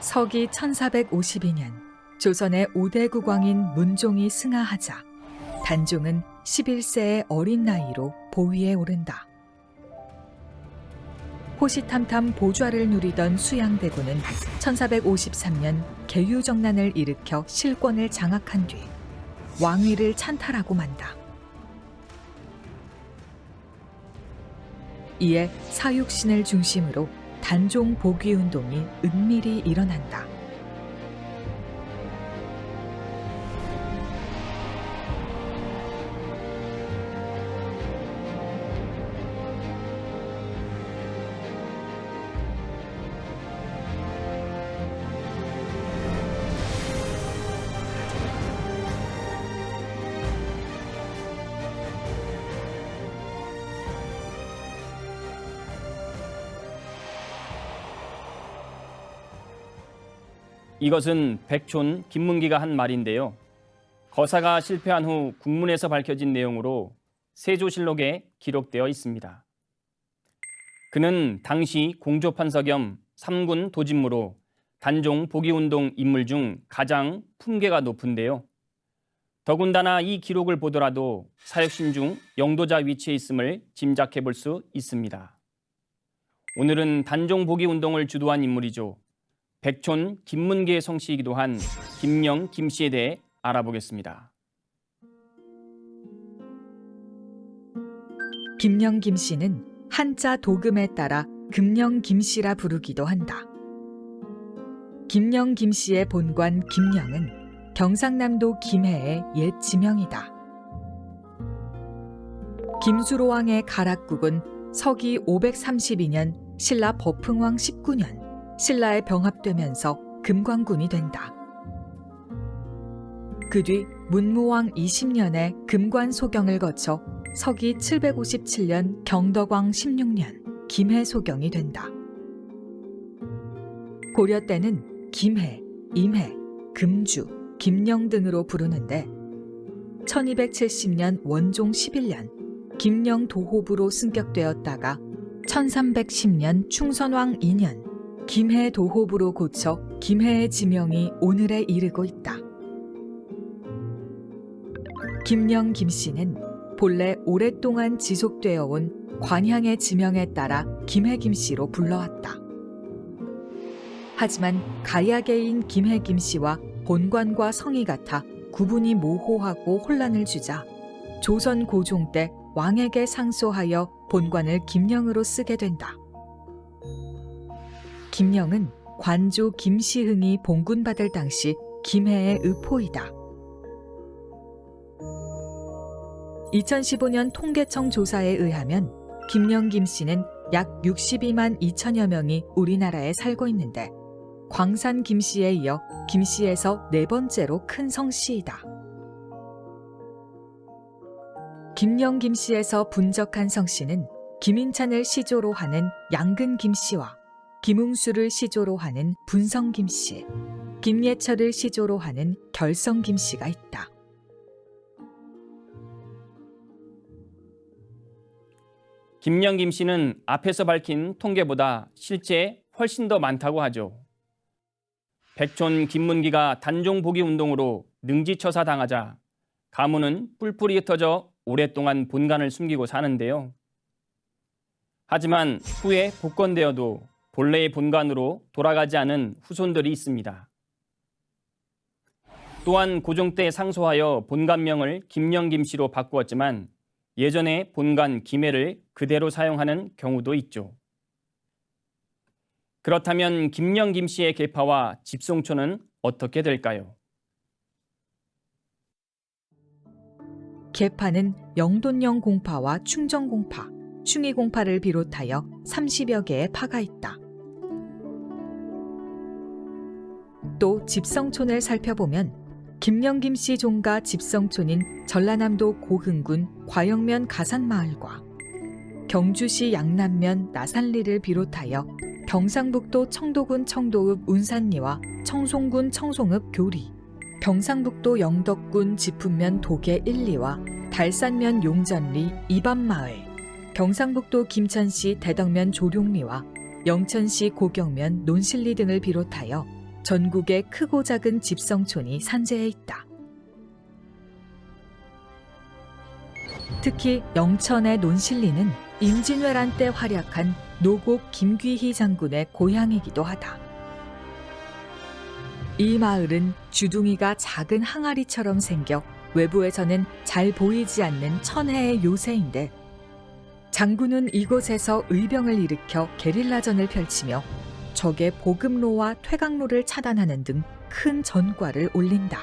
서기 1452년 조선의 5대 국왕인 문종이 승하하자 단종은 11세의 어린 나이로 보위에 오른다. 호시탐탐 보좌를 누리던 수양대군은 1453년 계유정난을 일으켜 실권을 장악한 뒤 왕위를 찬탈하고 만다. 이에 사육신을 중심으로 단종 복위 운동이 은밀히 일어난다. 이것은 백촌 김문기가 한 말인데요. 거사가 실패한 후 국문에서 밝혀진 내용으로 세조실록에 기록되어 있습니다. 그는 당시 공조판서 겸 3군 도진무로 단종 복위운동 인물 중 가장 품계가 높은데요. 더군다나 이 기록을 보더라도 사역신 중 영도자 위치에 있음을 짐작해 볼 수 있습니다. 오늘은 단종 복위운동을 주도한 인물이죠. 백촌 김문기의 성씨이기도 한 김영 김씨에 대해 알아보겠습니다. 김영 김씨는 한자 도금에 따라 금영 김씨라 부르기도 한다. 김영 김씨의 본관 김영은 경상남도 김해의 옛 지명이다. 김수로왕의 가락국은 서기 532년 신라 버풍왕 19년 신라에 병합되면서 금관군이 된다. 그 뒤 문무왕 20년에 금관 소경을 거쳐 서기 757년 경덕왕 16년 김해 소경이 된다. 고려 때는 김해, 임해, 금주, 김영 등으로 부르는데 1270년 원종 11년 김영 도호부로 승격되었다가 1310년 충선왕 2년 김해 도호부로 고쳐 김해의 지명이 오늘에 이르고 있다. 김영 김씨는 본래 오랫동안 지속되어 온 관향의 지명에 따라 김해 김씨로 불러왔다. 하지만 가야계인 김해 김씨와 본관과 성이 같아 구분이 모호하고 혼란을 주자 조선 고종 때 왕에게 상소하여 본관을 김영으로 쓰게 된다. 김영은 관조 김시흥이 봉군받을 당시 김해의 의포이다. 2015년 통계청 조사에 의하면 김영 김씨는 약 62만 2천여 명이 우리나라에 살고 있는데 광산 김씨에 이어 김씨에서 네 번째로 큰 성씨이다. 김영 김씨에서 분적한 성씨는 김인찬을 시조로 하는 양근 김씨와 김웅수를 시조로 하는 분성 김씨, 김예철을 시조로 하는 결성 김씨가 있다. 김영 김씨는 앞에서 밝힌 통계보다 실제 훨씬 더 많다고 하죠. 백촌 김문기가 단종 복위 운동으로 능지처사당하자 가문은 뿔뿔이 흩어져 오랫동안 본관을 숨기고 사는데요. 하지만 후에 복권되어도 본래의 본관으로 돌아가지 않은 후손들이 있습니다. 또한 고종 때 상소하여 본관명을 김영 김씨로 바꾸었지만 예전의 본관 김해를 그대로 사용하는 경우도 있죠. 그렇다면 김영 김씨의 계파와 집송초는 어떻게 될까요? 계파는 영돈령 공파와 충정 공파, 충의 공파를 비롯하여 30여 개의 파가 있다. 또 집성촌을 살펴보면 김영 김씨 종가 집성촌인 전라남도 고흥군 과영면 가산마을과 경주시 양남면 나산리를 비롯하여 경상북도 청도군 청도읍 운산리와 청송군 청송읍 교리, 경상북도 영덕군 지품면 도계 1리와 달산면 용전리 이반마을, 경상북도 김천시 대덕면 조룡리와 영천시 고경면 논실리 등을 비롯하여 전국의 크고 작은 집성촌이 산재해 있다. 특히 영천의 논실리는 임진왜란 때 활약한 노곡 김귀희 장군의 고향이기도 하다. 이 마을은 주둥이가 작은 항아리처럼 생겨 외부에서는 잘 보이지 않는 천혜의 요새인데, 장군은 이곳에서 의병을 일으켜 게릴라전을 펼치며 적의 보급로와 퇴각로를 차단하는 등 큰 전과를 올린다.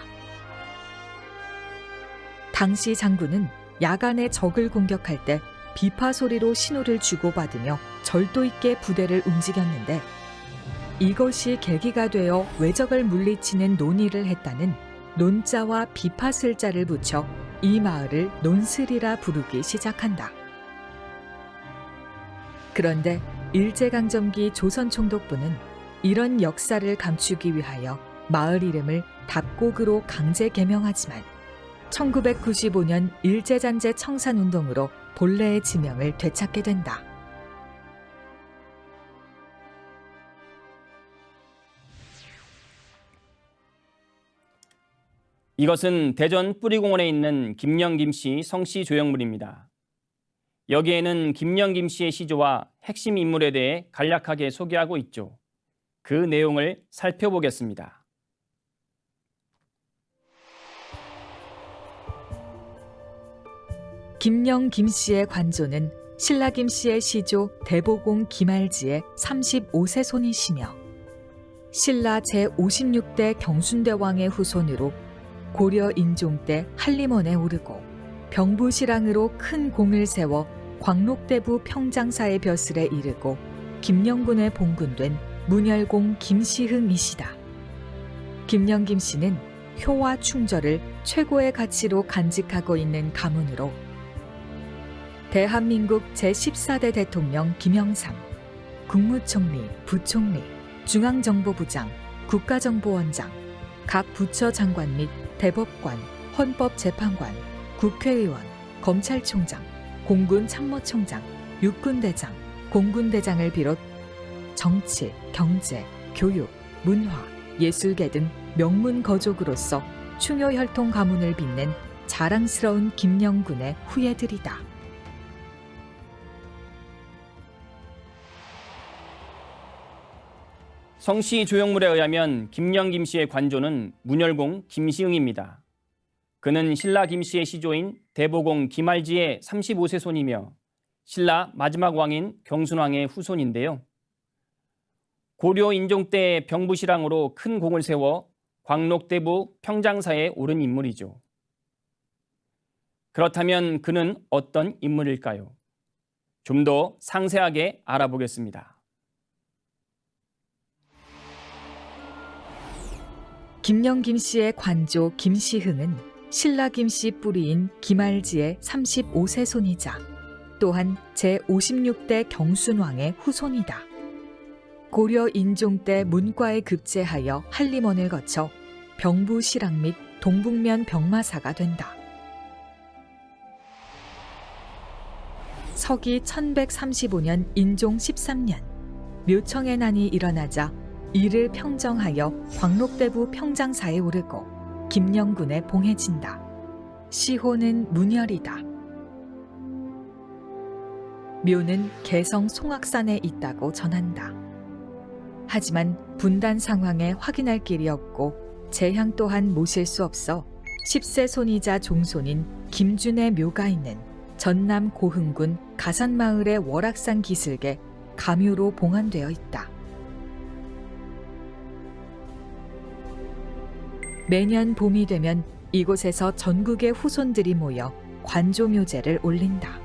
당시 장군은 야간에 적을 공격할 때 비파 소리로 신호를 주고받으며 절도 있게 부대를 움직였는데, 이것이 계기가 되어 외적을 물리치는 논의를 했다는 논자와 비파슬자를 붙여 이 마을을 논슬이라 부르기 시작한다. 그런데 일제강점기 조선총독부는 이런 역사를 감추기 위하여 마을 이름을 답곡으로 강제 개명하지만 1995년 일제잔재 청산운동으로 본래의 지명을 되찾게 된다. 이것은 대전 뿌리공원에 있는 김영김씨 성씨 조형물입니다. 여기에는 김영김씨의 시조와 핵심 인물에 대해 간략하게 소개하고 있죠. 그 내용을 살펴보겠습니다. 김영 김씨의 관조는 신라 김씨의 시조 대보공 김알지의 35세 손이시며, 신라 제56대 경순대왕의 후손으로 고려 인종 때 한림원에 오르고 병부시랑으로 큰 공을 세워 광록대부 평장사의 벼슬에 이르고 김영군에 봉군된 문열공 김시흥이시다. 김영 김씨는 효와 충절을 최고의 가치로 간직하고 있는 가문으로 대한민국 제14대 대통령 김영삼, 국무총리, 부총리, 중앙정보부장, 국가정보원장, 각 부처 장관 및 대법관, 헌법재판관, 국회의원, 검찰총장, 공군참모총장, 육군대장, 공군대장을 비롯 정치, 경제, 교육, 문화, 예술계 등 명문 거족으로서 충효혈통 가문을 빛낸 자랑스러운 김영군의 후예들이다. 성씨 조형물에 의하면 김영 김씨의 관조는 문열공 김시흥입니다. 그는 신라 김씨의 시조인 대보공 김알지의 35세 손이며 신라 마지막 왕인 경순왕의 후손인데요. 고려 인종 때 병부시랑으로 큰 공을 세워 광록대부 평장사에 오른 인물이죠. 그렇다면 그는 어떤 인물일까요? 좀 더 상세하게 알아보겠습니다. 김영 김씨의 관조 김시흥은 신라 김씨 뿌리인 김알지의 35세 손이자 또한 제56대 경순왕의 후손이다. 고려 인종 때 문과에 급제하여 한림원을 거쳐 병부시랑 및 동북면 병마사가 된다. 서기 1135년 인종 13년 묘청의 난이 일어나자 이를 평정하여 광록대부 평장사에 오르고 김영군에 봉해진다. 시호는 문열이다. 묘는 개성 송악산에 있다고 전한다. 하지만 분단 상황에 확인할 길이 없고 재향 또한 모실 수 없어 10세 손이자 종손인 김준의 묘가 있는 전남 고흥군 가산마을의 월악산 기슭에 가묘로 봉안되어 있다. 매년 봄이 되면 이곳에서 전국의 후손들이 모여 관조묘제를 올린다.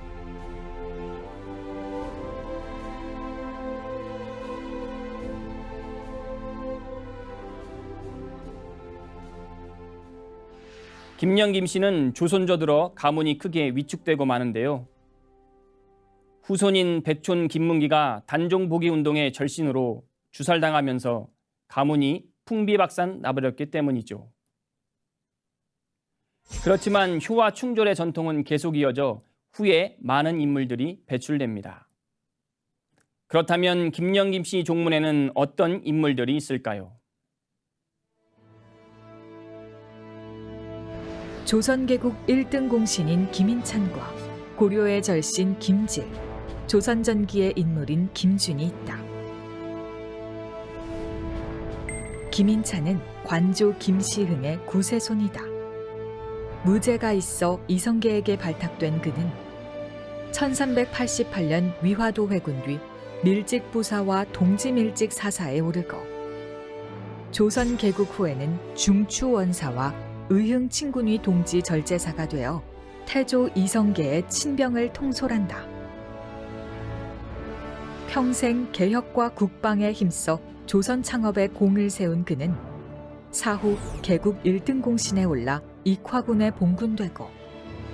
김영 김씨는 조선조 들어 가문이 크게 위축되고 마는데요. 후손인 백촌 김문기가 단종보기 운동의 절신으로 주살당하면서 가문이 풍비박산 나버렸기 때문이죠. 그렇지만 효와 충절의 전통은 계속 이어져 후에 많은 인물들이 배출됩니다. 그렇다면 김영 김씨 종문에는 어떤 인물들이 있을까요? 조선개국 1등 공신인 김인찬과 고려의 절신 김질, 조선전기의 인물인 김준이 있다. 김인찬은 관조 김시흥의 9세 손이다. 무죄가 있어 이성계에게 발탁된 그는 1388년 위화도 회군 뒤 밀직부사와 동지밀직 사사에 오르고 조선 개국 후에는 중추원사와 의흥친군위 동지 절제사가 되어 태조 이성계의 친병을 통솔한다. 평생 개혁과 국방에 힘써 조선 창업에 공을 세운 그는 사후 개국 1등 공신에 올라 익화군에 봉군되고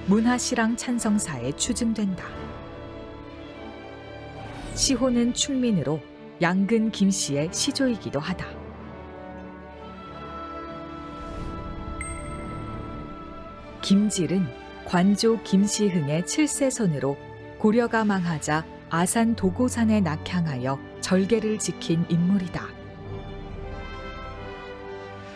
문화실황 찬성사에 추증된다. 시호는 충민으로 양근 김씨의 시조이기도 하다. 김질은 관조 김시흥의 7세 손으로 고려가 망하자 아산 도고산에 낙향하여 절개를 지킨 인물이다.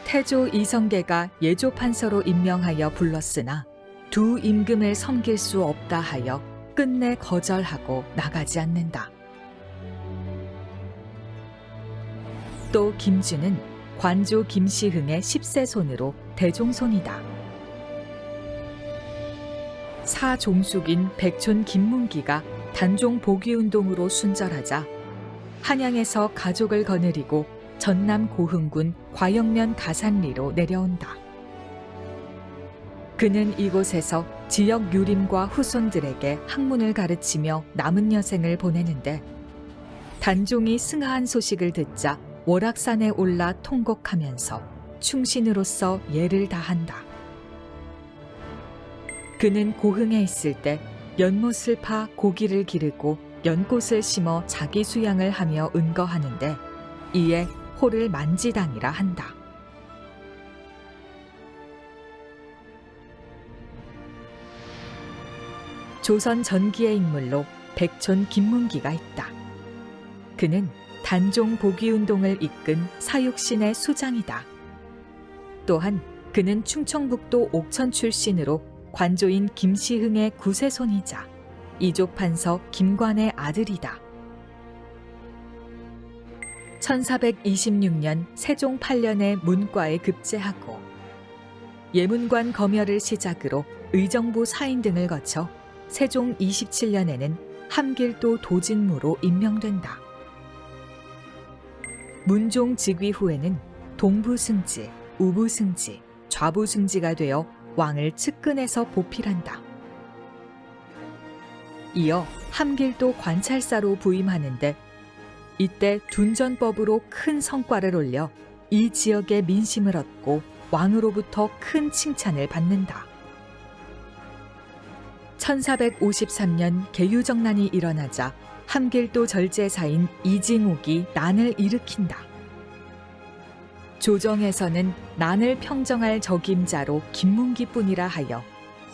태조 이성계가 예조판서로 임명하여 불렀으나 두 임금을 섬길 수 없다 하여 끝내 거절하고 나가지 않는다. 또 김준은 관조 김시흥의 10세 손으로 대종손이다. 사종숙인 백촌 김문기가 단종 복위운동으로 순절하자 한양에서 가족을 거느리고 전남 고흥군 과영면 가산리로 내려온다. 그는 이곳에서 지역 유림과 후손들에게 학문을 가르치며 남은 여생을 보내는데 단종이 승하한 소식을 듣자 월악산에 올라 통곡하면서 충신으로서 예를 다한다. 그는 고흥에 있을 때 연못을 파 고기를 기르고 연꽃을 심어 자기 수양을 하며 은거하는데 이에 호를 만지당이라 한다. 조선 전기의 인물로 백촌 김문기가 있다. 그는 단종 복위운동을 이끈 사육신의 수장이다. 또한 그는 충청북도 옥천 출신으로 관조인 김시흥의 9세 손이자 이족판서 김관의 아들이다. 1426년 세종 8년에 문과에 급제하고 예문관 검열을 시작으로 의정부 사인 등을 거쳐 세종 27년에는 함길도 도진무로 임명된다. 문종 즉위 후에는 동부승지, 우부승지, 좌부승지가 되어 왕을 측근해서 보필한다. 이어 함길도 관찰사로 부임하는데 이때 둔전법으로 큰 성과를 올려 이 지역의 민심을 얻고 왕으로부터 큰 칭찬을 받는다. 1453년 계유정난이 일어나자 함길도 절제사인 이징옥이 난을 일으킨다. 조정에서는 난을 평정할 적임자로 김문기뿐이라 하여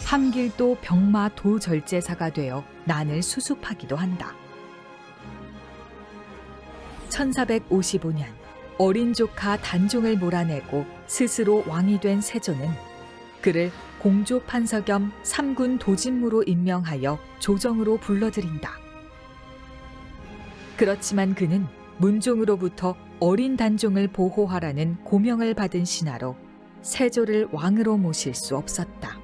함길도 병마 도절제사가 되어 난을 수습하기도 한다. 1455년 어린 조카 단종을 몰아내고 스스로 왕이 된 세조는 그를 공조판서 겸 3군 도진무로 임명하여 조정으로 불러들인다. 그렇지만 그는 문종으로부터 어린 단종을 보호하라는 고명을 받은 신하로 세조를 왕으로 모실 수 없었다.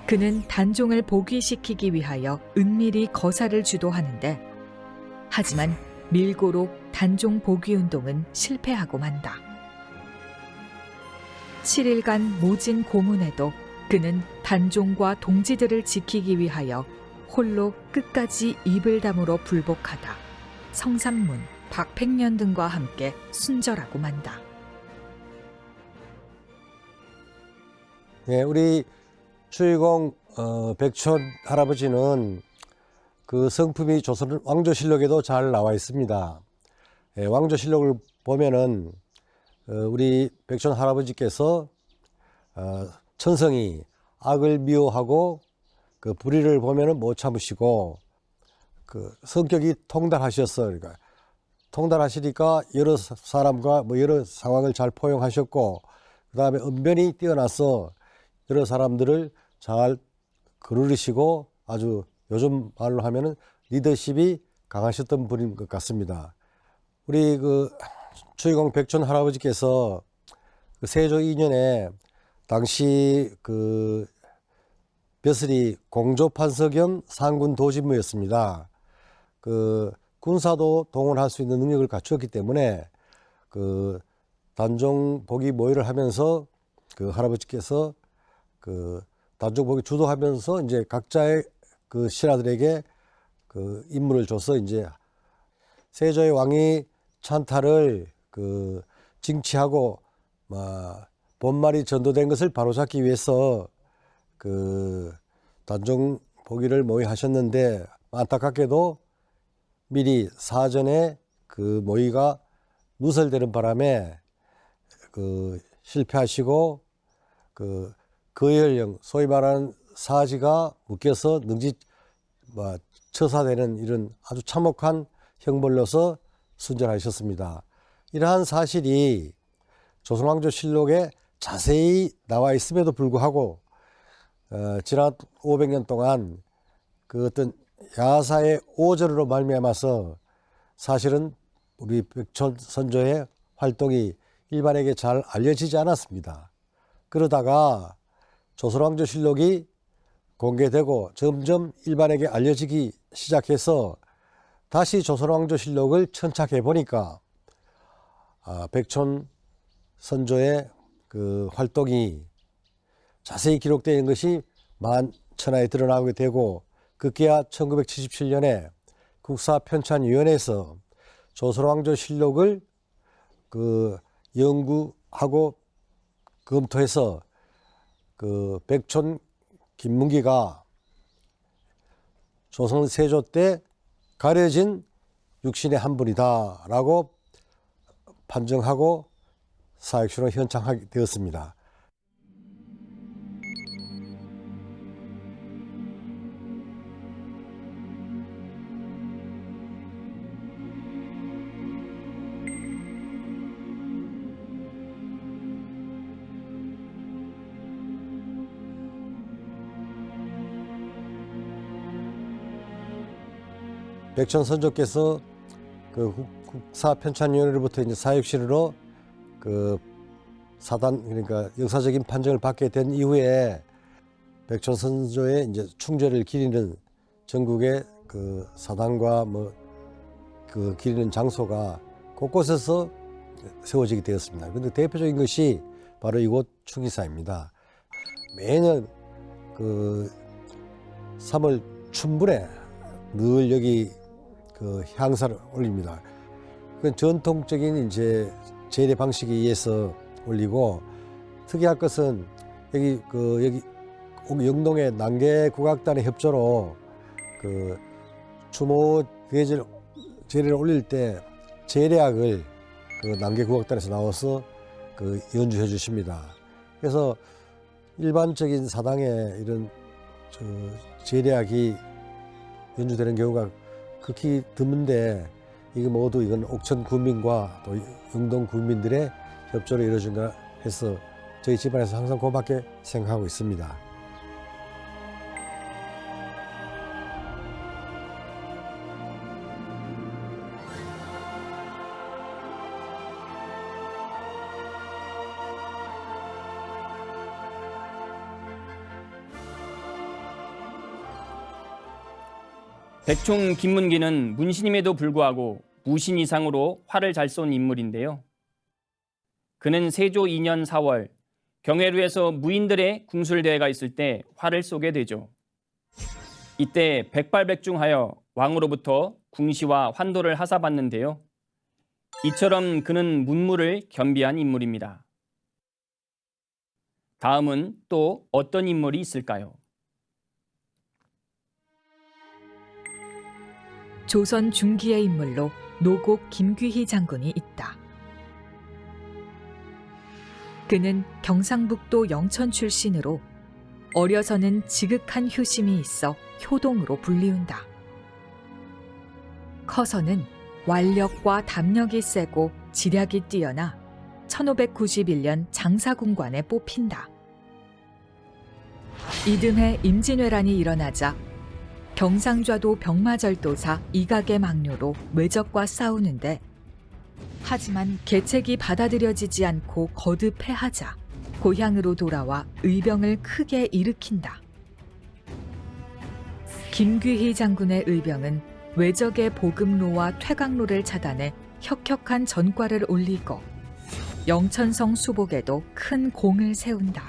그는 단종을 복위시키기 위하여 은밀히 거사를 주도하는데 하지만 밀고로 단종 복위운동은 실패하고 만다. 7일간 모진 고문에도 그는 단종과 동지들을 지키기 위하여 홀로 끝까지 입을 다물어 불복하다. 성삼문, 박팽년 등과 함께 순절하고 만다. 네, 우리 주의공 백촌 할아버지는 그 성품이 조선 왕조실록에도 잘 나와 있습니다. 예, 왕조실록을 보면은 우리 백촌 할아버지께서 천성이 악을 미워하고 그 불의를 보면은 못 참으시고 그 성격이 통달하셨어. 그러니까 통달하시니까 여러 사람과 뭐 여러 상황을 잘 포용하셨고 그다음에 언변이 뛰어나서 여러 사람들을 잘 거느리시고 아주 요즘 말로 하면은 리더십이 강하셨던 분인 것 같습니다. 우리 주의공 백촌 할아버지께서 세조 2년에 당시 벼슬이 공조판서 겸 상군 도지무였습니다. 군사도 동원할 수 있는 능력을 갖추었기 때문에 단종복위 모의를 하면서 할아버지께서 단종복위 주도하면서 이제 각자의 신하들에게 임무를 줘서 이제 세조의 왕이 찬탈을 징치하고 본말이 전도된 것을 바로잡기 위해서 단종복위를 모의하셨는데 안타깝게도 미리 사전에 모의가 누설되는 바람에 실패하시고 거열령 소위 말하는 사지가 묶여서 처사되는 이런 아주 참혹한 형벌로서 순절하셨습니다. 이러한 사실이 조선왕조실록에 자세히 나와 있음에도 불구하고 지난 500년 동안 어떤 야사의 오절으로 말미암아서 사실은 우리 백촌 선조의 활동이 일반에게 잘 알려지지 않았습니다. 그러다가 조선왕조실록이 공개되고 점점 일반에게 알려지기 시작해서 다시 조선왕조실록을 천착해 보니까 백촌 선조의 활동이 자세히 기록되어 있는 것이 만천하에 드러나게 되고 급기야 1977년에 국사편찬위원회에서 조선왕조실록을 연구하고 검토해서 백촌 김문기가 조선 세조 때 가려진 육신의 한 분이다라고 판정하고 사익수로 현창하게 되었습니다. 백촌 선조께서 국사편찬위원회로부터 이제 사육실로 사단 그러니까 역사적인 판정을 받게 된 이후에 백촌 선조의 이제 충절을 기리는 전국의 사단과 기리는 장소가 곳곳에서 세워지게 되었습니다. 그런데 대표적인 것이 바로 이곳 충의사입니다. 매년 3월 춘분에 늘 여기 향사를 올립니다. 그 전통적인 이제 제례 방식에 의해서 올리고 특이할 것은 여기 영동의 난계국악단의 협조로 추모 제례를 올릴 때 제례악을 난계국악단에서 나와서 연주해 주십니다. 그래서 일반적인 사당에 이런 제례악이 연주되는 경우가 극히 드문데 이건 옥천 군민과 또 영동 군민들의 협조로 이루어진가 해서 저희 집안에서 항상 고맙게 생각하고 있습니다. 백촌 김문기는 문신임에도 불구하고 무신 이상으로 활을 잘 쏜 인물인데요. 그는 세조 2년 4월 경회루에서 무인들의 궁술대회가 있을 때 활을 쏘게 되죠. 이때 백발백중하여 왕으로부터 궁시와 환도를 하사받는데요. 이처럼 그는 문무를 겸비한 인물입니다. 다음은 또 어떤 인물이 있을까요? 조선 중기의 인물로 노곡 김귀희 장군이 있다. 그는 경상북도 영천 출신으로 어려서는 지극한 효심이 있어 효동으로 불리운다. 커서는 완력과 담력이 세고 지략이 뛰어나 1591년 장사군관에 뽑힌다. 이듬해 임진왜란이 일어나자 경상좌도 병마절도사 이각의 막료로 외적과 싸우는데, 하지만 계책이 받아들여지지 않고 거듭 패하자 고향으로 돌아와 의병을 크게 일으킨다. 김귀희 장군의 의병은 외적의 보급로와 퇴강로를 차단해 혁혁한 전과를 올리고 영천성 수복에도 큰 공을 세운다.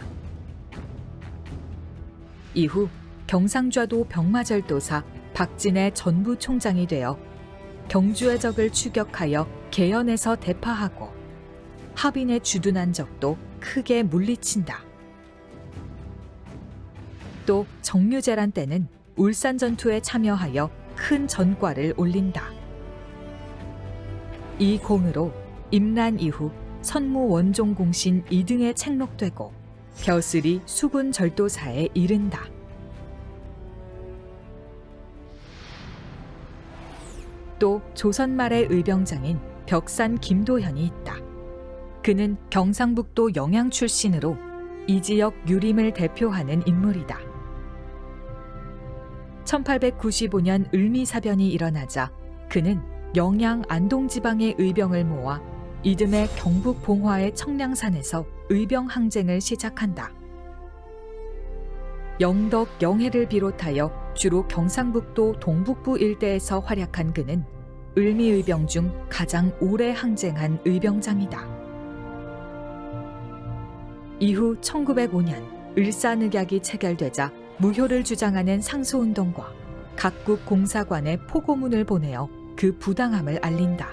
이후 경상좌도 병마절도사 박진의 전부 총장이 되어 경주의 적을 추격하여 개연에서 대파하고 하빈에 주둔한 적도 크게 물리친다. 또 정류재란 때는 울산 전투에 참여하여 큰 전과를 올린다. 이 공으로 임란 이후 선무 원종 공신 2등에 책록되고 벼슬이 수군 절도사에 이른다. 또 조선 말의 의병장인 벽산 김도현이 있다. 그는 경상북도 영양 출신으로 이 지역 유림을 대표하는 인물이다. 1895년 을미사변이 일어나자 그는 영양 안동지방의 의병을 모아 이듬해 경북 봉화의 청량산에서 의병 항쟁을 시작한다. 영덕, 영해를 비롯하여 주로 경상북도 동북부 일대에서 활약한 그는 을미의병 중 가장 오래 항쟁한 의병장이다. 이후 1905년 을사늑약이 체결되자 무효를 주장하는 상소운동과 각국 공사관에 포고문을 보내어 그 부당함을 알린다.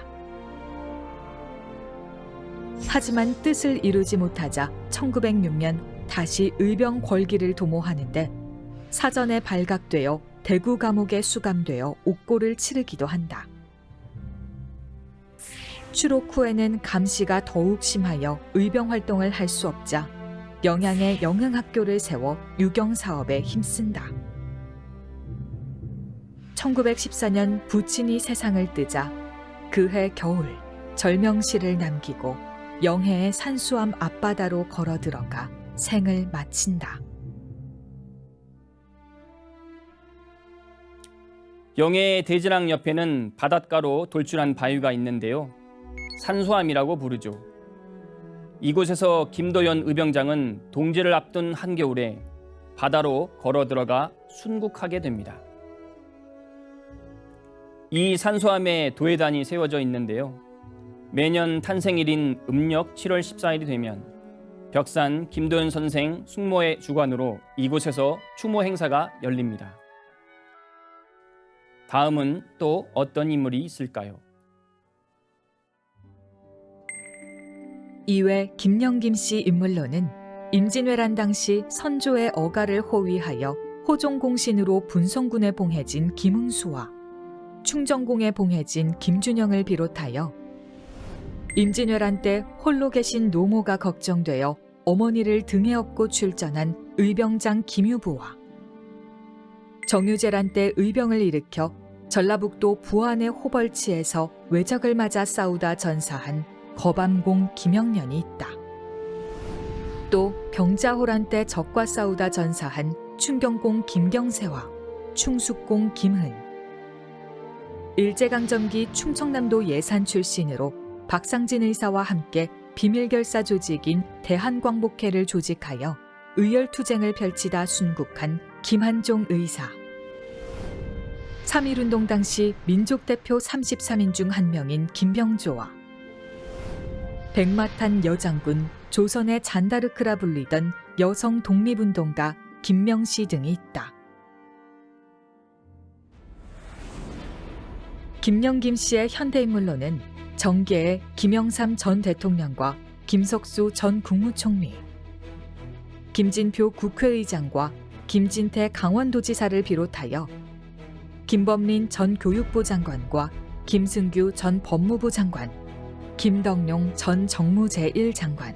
하지만 뜻을 이루지 못하자 1906년 다시 의병 궐기를 도모하는데 사전에 발각되어 대구 감옥에 수감되어 옥고를 치르기도 한다. 추록 후에는 감시가 더욱 심하여 의병 활동을 할 수 없자 영양에 영흥학교를 세워 유경 사업에 힘쓴다. 1914년 부친이 세상을 뜨자 그해 겨울 절명시를 남기고 영해의 산수암 앞바다로 걸어 들어가 생을 마친다. 영해의 대진항 옆에는 바닷가로 돌출한 바위가 있는데요. 산수암이라고 부르죠. 이곳에서 김도현 의병장은 동지를 앞둔 한겨울에 바다로 걸어 들어가 순국하게 됩니다. 이 산수암에 도회단이 세워져 있는데요. 매년 탄생일인 음력 7월 14일이 되면 벽산 김도현 선생 숙모의 주관으로 이곳에서 추모 행사가 열립니다. 다음은 또 어떤 인물이 있을까요? 이외 김영김 씨 인물로는 임진왜란 당시 선조의 어가를 호위하여 호종공신으로 분성군에 봉해진 김응수와 충정공에 봉해진 김준영을 비롯하여 임진왜란 때 홀로 계신 노모가 걱정되어 어머니를 등에 업고 출전한 의병장 김유부와 정유재란 때 의병을 일으켜 전라북도 부안의 호벌치에서 외적을 맞아 싸우다 전사한 거밤공 김영련이 있다. 또 병자호란 때 적과 싸우다 전사한 충경공 김경세와 충숙공 김흔, 일제강점기 충청남도 예산 출신으로 박상진 의사와 함께 비밀결사 조직인 대한광복회를 조직하여 의열투쟁을 펼치다 순국한 김한종 의사, 3.1운동 당시 민족대표 33인 중 한 명인 김병조와 백마탄 여장군, 조선의 잔다르크라 불리던 여성 독립운동가 김명씨 등이 있다. 김영김 씨의 현대인물로는 정계의 김영삼 전 대통령과 김석수 전 국무총리, 김진표 국회의장과 김진태 강원도지사를 비롯하여 김범린 전 교육부 장관과 김승규 전 법무부 장관, 김덕룡 전 정무 제1장관,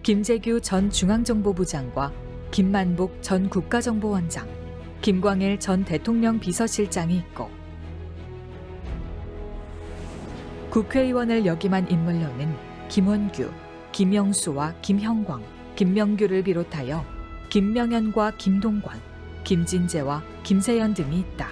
김재규 전 중앙정보부 장과 김만복 전 국가정보원장, 김광일 전 대통령 비서실장이 있고, 국회의원을 역임한 인물로는 김원규, 김영수와 김형광, 김명규를 비롯하여 김명현과 김동관, 김진재와 김세연 등이 있다.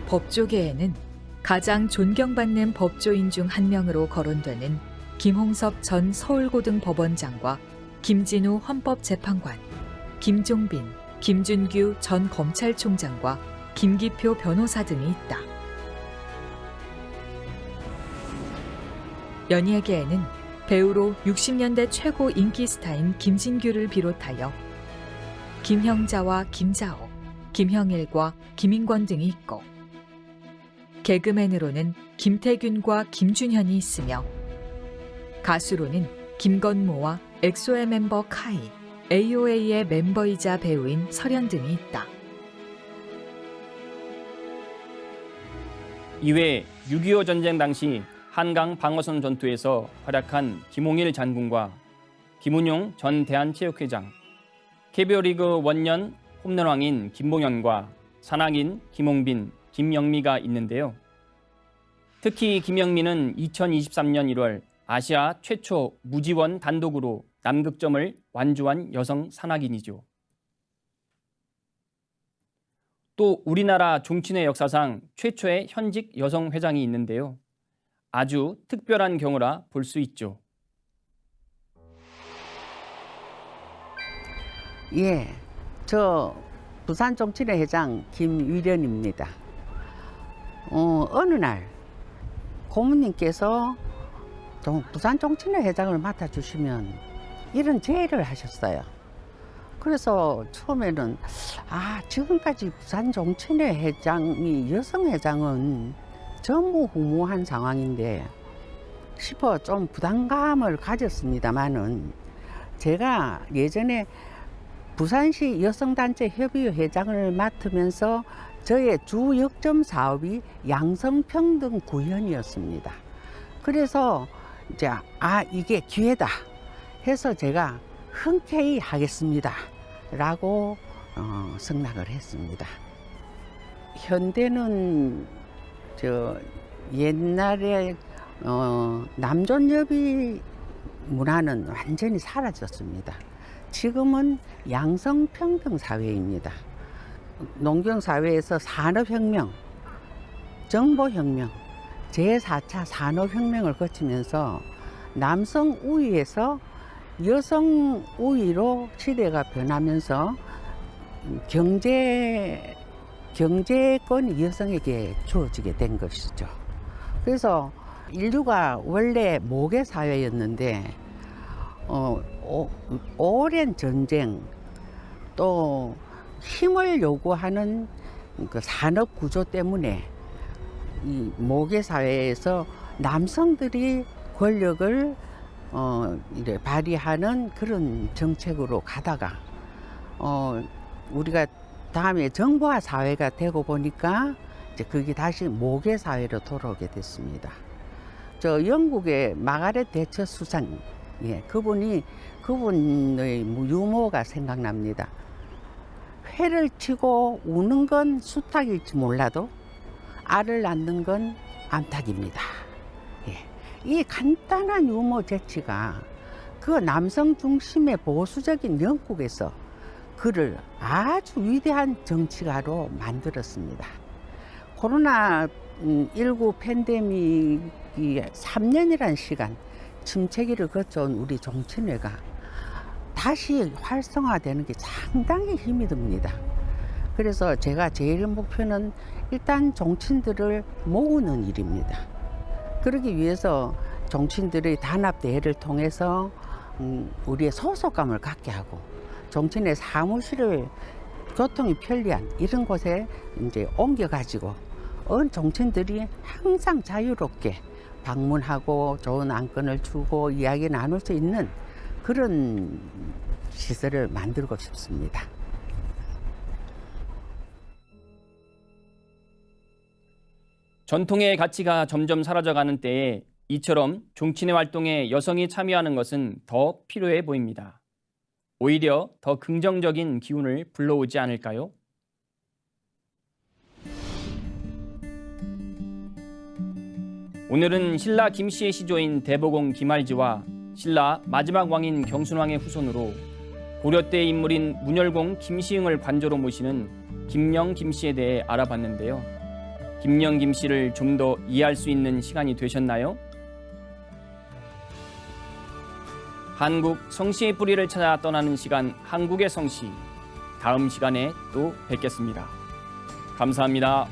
법조계에는 가장 존경받는 법조인 중 한 명으로 거론되는 김홍섭 전 서울고등법원장과 김진우 헌법재판관, 김종빈, 김준규 전 검찰총장과 김기표 변호사 등이 있다. 연예계에는 배우로 60년대 최고 인기 스타인 김진규를 비롯하여 김형자와 김자옥, 김형일과 김인권 등이 있고, 개그맨으로는 김태균과 김준현이 있으며, 가수로는 김건모와 엑소의 멤버 카이, AOA의 멤버이자 배우인 설현 등이 있다. 이외 6.25 전쟁 당시 한강 방어선 전투에서 활약한 김홍일 장군과 김은용 전 대한체육회장, KBO 리그 원년 홈런왕인 김봉현과 산악인 김홍빈, 김영미가 있는데요. 특히 김영미는 2023년 1월 아시아 최초 무지원 단독으로 남극점을 완주한 여성 산악인이죠. 또 우리나라 종친회 역사상 최초의 현직 여성 회장이 있는데요. 아주 특별한 경우라 볼 수 있죠. 예, 저 부산 종친회 회장 김위련입니다. 어느 날 고모님께서 부산 종친회 회장을 맡아주시면 이런 제의를 하셨어요. 그래서 처음에는 지금까지 부산 종친회 회장이 여성 회장은 전무후무한 상황인데 싶어 좀 부담감을 가졌습니다만은, 제가 예전에 부산시 여성단체 협의회 회장을 맡으면서 저의 주 역점 사업이 양성평등 구현이었습니다. 그래서 이제 이게 기회다 해서 제가 흔쾌히 하겠습니다 라고 승낙을 했습니다. 현대는 옛날에 남존여비 문화는 완전히 사라졌습니다. 지금은 양성평등 사회입니다. 농경사회에서 산업혁명, 정보혁명, 제4차 산업혁명을 거치면서 남성 우위에서 여성 우위로 시대가 변하면서 경제권이 여성에게 주어지게 된 것이죠. 그래서 인류가 원래 모계 사회였는데 오랜 전쟁, 또 힘을 요구하는 그 산업 구조 때문에 이 모계 사회에서 남성들이 권력을 이래 발휘하는 그런 정책으로 가다가 우리가 다음에 정보화 사회가 되고 보니까 이제 그게 다시 모계 사회로 돌아오게 됐습니다. 저 영국의 마가렛 대처 수상, 그분의 유머가 생각납니다. 회를 치고 우는 건 수탉일지 몰라도 알을 낳는 건 암탉입니다. 이 간단한 유머 재치가 그 남성 중심의 보수적인 영국에서 그를 아주 위대한 정치가로 만들었습니다. 코로나19 팬데믹이 3년이라는 시간 침체기를 거쳐온 우리 종친회가 다시 활성화되는 게 상당히 힘이 듭니다. 그래서 제가 제일 목표는 일단 종친들을 모으는 일입니다. 그러기 위해서 종친들의 단합대회를 통해서 우리의 소속감을 갖게 하고, 종친회 사무실을 교통이 편리한 이런 곳에 이제 옮겨가지고 종친들이 항상 자유롭게 방문하고 좋은 안건을 주고 이야기 나눌 수 있는 그런 시설을 만들고 싶습니다. 전통의 가치가 점점 사라져가는 때에 이처럼 종친회 활동에 여성이 참여하는 것은 더 필요해 보입니다. 오히려 더 긍정적인 기운을 불러오지 않을까요? 오늘은 신라 김씨의 시조인 대보공 김알지와 신라 마지막 왕인 경순왕의 후손으로 고려 때의 인물인 문열공 김시흥을 관조로 모시는 김영 김씨에 대해 알아봤는데요. 김영 김씨를 좀 더 이해할 수 있는 시간이 되셨나요? 한국 성씨의 뿌리를 찾아 떠나는 시간, 한국의 성씨. 다음 시간에 또 뵙겠습니다. 감사합니다.